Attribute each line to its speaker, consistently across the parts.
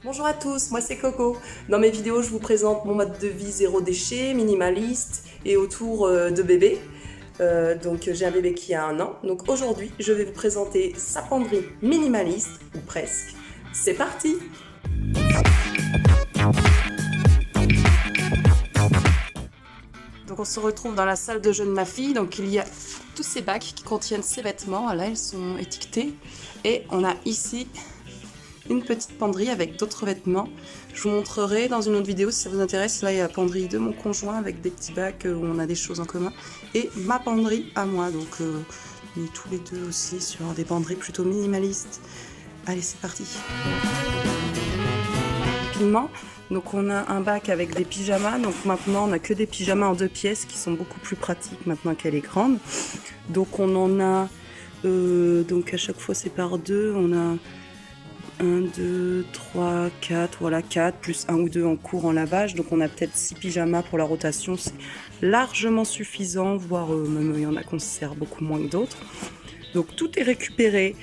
Speaker 1: Bonjour à tous, moi c'est Coco. Dans mes vidéos, je vous présente mon mode de vie zéro déchet, minimaliste et autour de bébé. Donc j'ai un bébé qui a 1 an. Donc aujourd'hui, je vais vous présenter sa penderie minimaliste, ou presque. C'est parti! Donc on se retrouve dans la salle de jeu de ma fille. Donc il y a tous ces bacs qui contiennent ses vêtements. Là, ils sont étiquetés. Et on a ici une petite penderie avec d'autres vêtements. Je vous montrerai dans une autre vidéo si ça vous intéresse. Là, il y a la penderie de mon conjoint avec des petits bacs où on a des choses en commun. Et ma penderie à moi. Donc, on est tous les deux aussi sur des penderies plutôt minimalistes. Allez, c'est parti. Rapidement. Donc, on a un bac avec des pyjamas. Donc, maintenant, on n'a que des pyjamas en 2 pièces qui sont beaucoup plus pratiques maintenant qu'elle est grande. Donc, on en a... donc, à chaque fois, c'est par 2. On a 1, 2, 3, 4, voilà 4, plus 1 ou 2 en cours en lavage. Donc on a peut-être 6 pyjamas pour la rotation, c'est largement suffisant, voire même il y en a qu'on se sert beaucoup moins que d'autres. Donc tout est récupéré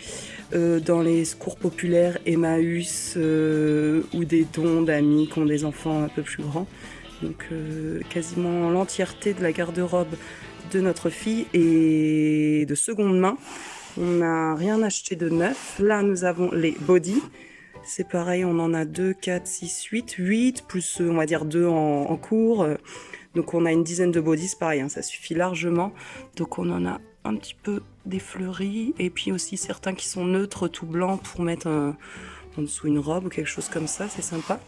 Speaker 1: dans les secours populaires, Emmaüs ou des dons d'amis qui ont des enfants un peu plus grands. Donc quasiment l'entièreté de la garde-robe de notre fille est de seconde main. On n'a rien acheté de neuf. Là, nous avons les body. C'est pareil, on en a 2, 4, 6, 8, plus on va dire 2 en cours. Donc on a une dizaine de bodies, c'est pareil, hein, ça suffit largement. Donc on en a un petit peu des fleuris. Et puis aussi certains qui sont neutres, tout blancs, pour mettre en dessous une robe ou quelque chose comme ça, c'est sympa.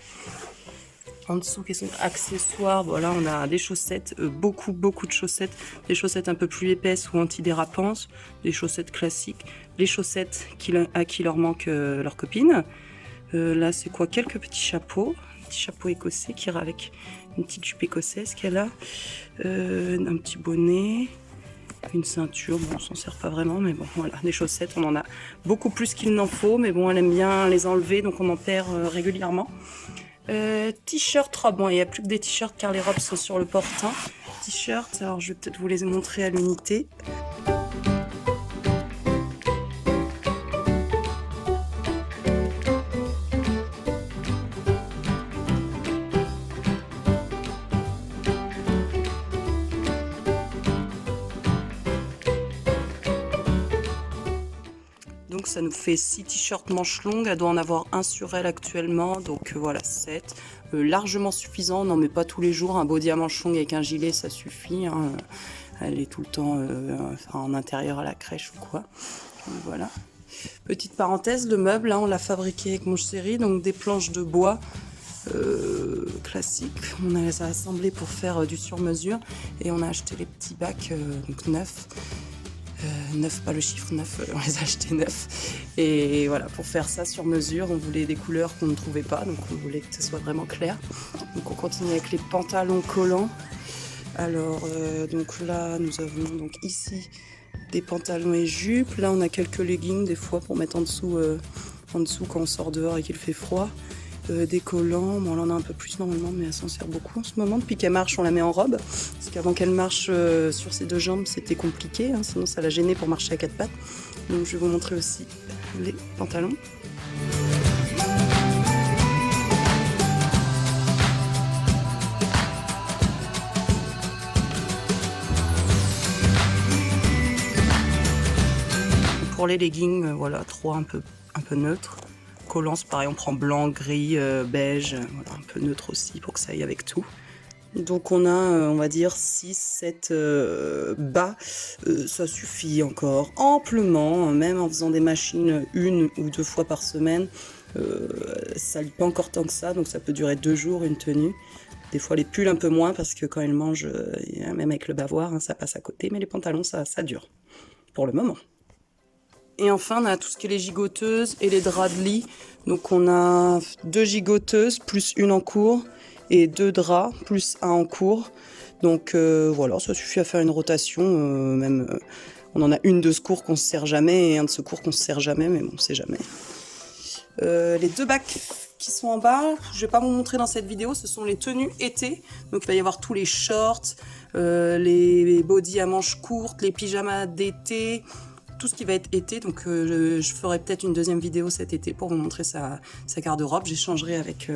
Speaker 1: En dessous, question accessoires, voilà, on a des chaussettes, beaucoup de chaussettes, des chaussettes un peu plus épaisses ou antidérapantes, des chaussettes classiques, les chaussettes à qui leur manque leur copine. Là, c'est quoi? Quelques petits chapeaux, un petit chapeau écossais qui ira avec une petite jupe écossaise qu'elle a, un petit bonnet, une ceinture, bon, on s'en sert pas vraiment, mais bon, voilà, des chaussettes, on en a beaucoup plus qu'il n'en faut, mais bon, elle aime bien les enlever, donc on en perd régulièrement. T-shirt, robe, bon il n'y a plus que des t-shirts car les robes sont sur le portant. T-shirt, alors je vais peut-être vous les montrer à l'unité. Donc ça nous fait 6 t-shirts manches longues, elle doit en avoir un sur elle actuellement, donc voilà 7. Largement suffisant, on n'en met pas tous les jours, un body à manches longues avec un gilet ça suffit, hein. Elle est tout le temps en intérieur à la crèche ou quoi. Donc, voilà. Petite parenthèse, le meuble, là, on l'a fabriqué avec mon chéri, donc des planches de bois classiques. On a les a assemblées pour faire du sur-mesure et on a acheté les petits bacs donc neufs. 9, pas le chiffre 9, on les a achetés 9. Et voilà, pour faire ça sur mesure, on voulait des couleurs qu'on ne trouvait pas, donc on voulait que ce soit vraiment clair. Donc on continue avec les pantalons collants. Alors, donc là, nous avons donc ici des pantalons et jupes. Là, on a quelques leggings des fois pour mettre en dessous quand on sort dehors et qu'il fait froid. Des collants, bon, on en a un peu plus normalement, mais elle s'en sert beaucoup en ce moment. Depuis qu'elle marche, on la met en robe, parce qu'avant qu'elle marche sur ses 2 jambes, c'était compliqué, hein, sinon ça la gênait pour marcher à 4 pattes. Donc je vais vous montrer aussi les pantalons. Pour les leggings, voilà, 3 un peu neutres. Collants, c'est pareil, on prend blanc, gris, beige, voilà, un peu neutre aussi pour que ça aille avec tout. Donc on a, on va dire, 6, 7 bas, ça suffit encore amplement, même en faisant des machines 1 ou 2 fois par semaine, ça lit pas encore tant que ça, donc ça peut durer 2 jours une tenue. Des fois les pulls un peu moins parce que quand elle mange, même avec le bavoir, hein, ça passe à côté, mais les pantalons ça dure, pour le moment. Et enfin, on a tout ce qui est les gigoteuses et les draps de lit. Donc on a 2 gigoteuses, plus 1 en cours, et 2 draps, plus 1 en cours. Donc voilà, ça suffit à faire une rotation. On en a une de secours qu'on se sert jamais, et un de secours qu'on se sert jamais, mais bon, on sait jamais. Les 2 bacs qui sont en bas, je vais pas vous montrer dans cette vidéo, ce sont les tenues été. Donc il va y avoir tous les shorts, les bodys à manches courtes, les pyjamas d'été, tout ce qui va être été. Donc je ferai peut-être une deuxième vidéo cet été pour vous montrer sa garde-robe. J'échangerai avec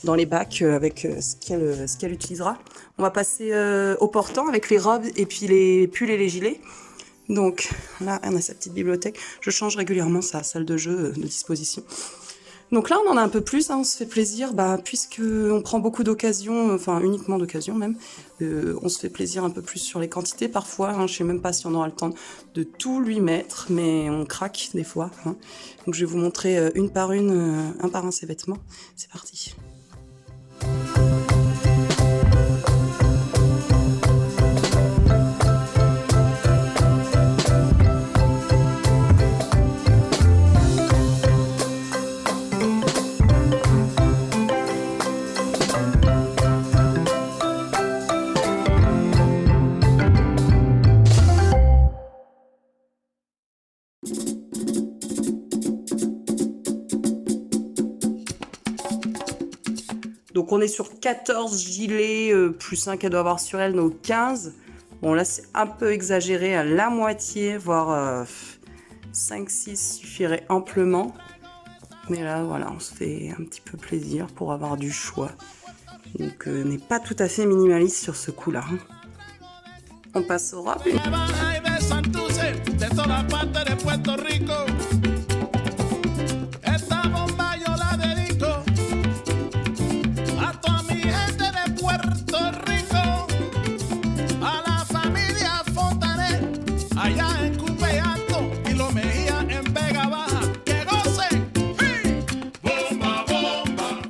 Speaker 1: dans les bacs avec ce qu'elle utilisera. On va passer au portant avec les robes et puis les pulls et les gilets. Donc là, on a sa petite bibliothèque. Je change régulièrement sa salle de jeu de disposition. Donc là, on en a un peu plus, hein, on se fait plaisir, puisque on prend beaucoup d'occasions, enfin uniquement d'occasions même, on se fait plaisir un peu plus sur les quantités parfois, hein, je sais même pas si on aura le temps de tout lui mettre, mais on craque des fois. Hein. Donc je vais vous montrer un par un ces vêtements. C'est parti. Donc on est sur 14 gilets, plus un qu'elle doit avoir sur elle, donc 15. Bon là c'est un peu exagéré, à la moitié, voire 5-6 suffirait amplement. Mais là voilà, on se fait un petit peu plaisir pour avoir du choix. Donc on n'est pas tout à fait minimaliste sur ce coup-là. Hein. On passe aux robes.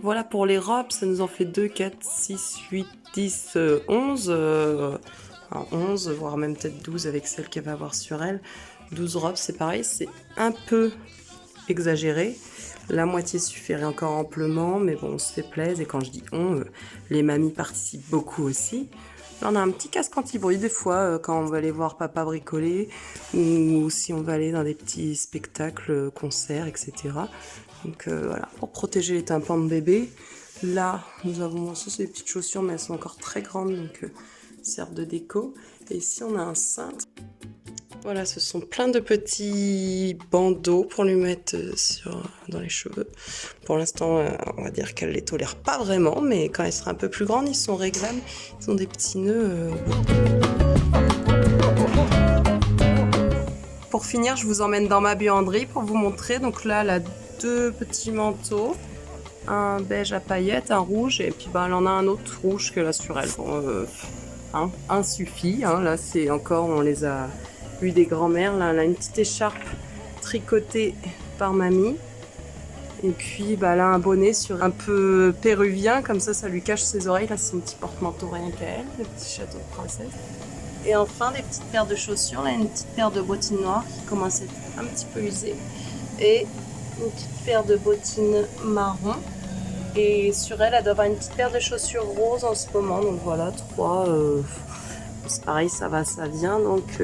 Speaker 1: Voilà pour les robes, ça nous en fait 2, 4, 6, 8, 10, 11. 11, voire même peut-être 12 avec celle qu'elle va avoir sur elle. 12 robes, c'est pareil, c'est un peu exagéré. La moitié suffirait encore amplement, mais bon, on se fait plaisir. Et quand je dis on, les mamies participent beaucoup aussi. Là, on a un petit casque anti-bruit des fois quand on va aller voir papa bricoler ou si on va aller dans des petits spectacles, concerts, etc. Donc voilà, pour protéger les tympans de bébé. Là, nous avons, ça c'est des petites chaussures, mais elles sont encore très grandes, donc servent de déco. Et ici, on a un cintre. Voilà, ce sont plein de petits bandeaux pour lui mettre dans les cheveux. Pour l'instant, on va dire qu'elle les tolère pas vraiment, mais quand elle sera un peu plus grande, ils sont réglables. Ils ont des petits nœuds. Pour finir, je vous emmène dans ma buanderie pour vous montrer. Donc là, elle a 2 petits manteaux. Un beige à paillettes, un rouge, et puis elle en a un autre rouge qu'elle a sur elle. Bon, un suffit. Hein. Là, c'est encore, on les a eu des grands-mères. Là, elle a une petite écharpe tricotée par mamie. Et puis, elle a un bonnet sur un peu péruvien, comme ça lui cache ses oreilles. Là, c'est son petit porte-manteau rien qu'à elle, le petit château de princesse. Et enfin, des petites paires de chaussures. Là, une petite paire de bottines noires qui commence à être un petit peu usée. Et une petite paire de bottines marron. Et sur elle, elle doit avoir une petite paire de chaussures roses en ce moment. Donc voilà, 3. C'est pareil, ça va, ça vient. Donc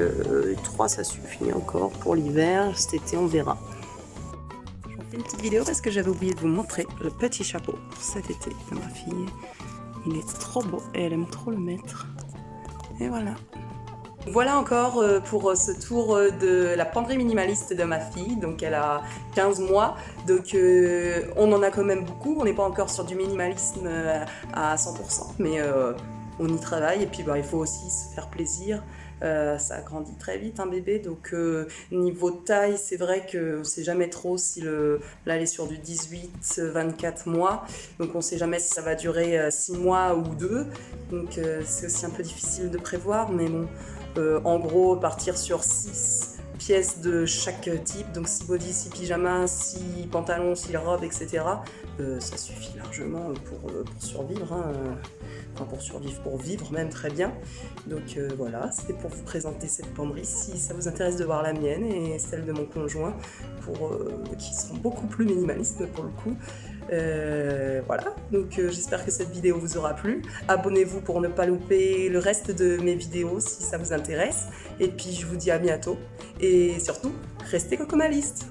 Speaker 1: 3, ça suffit encore pour l'hiver. Cet été, on verra. Je vous fais une petite vidéo parce que j'avais oublié de vous montrer le petit chapeau cet été de ma fille. Il est trop beau et elle aime trop le mettre. Et voilà. Voilà encore pour ce tour de la penderie minimaliste de ma fille. Donc elle a 15 mois, donc on en a quand même beaucoup. On n'est pas encore sur du minimalisme à 100%, mais on y travaille. Et puis il faut aussi se faire plaisir. Ça grandit très vite un bébé, donc niveau taille, c'est vrai qu'on ne sait jamais trop si là elle est sur du 18-24 mois, donc on ne sait jamais si ça va durer 6 mois ou 2, donc c'est aussi un peu difficile de prévoir, mais bon, en gros partir sur 6 pièces de chaque type, donc 6 bodys, 6 pyjamas, 6 pantalons, 6 robes, etc. Ça suffit largement pour survivre, hein. Enfin pour survivre, pour vivre même très bien. Donc voilà, c'était pour vous présenter cette penderie. Si ça vous intéresse de voir la mienne et celle de mon conjoint, qui seront beaucoup plus minimalistes pour le coup. Voilà, donc j'espère que cette vidéo vous aura plu. Abonnez-vous pour ne pas louper le reste de mes vidéos si ça vous intéresse. Et puis je vous dis à bientôt. Et surtout, restez cocomalistes.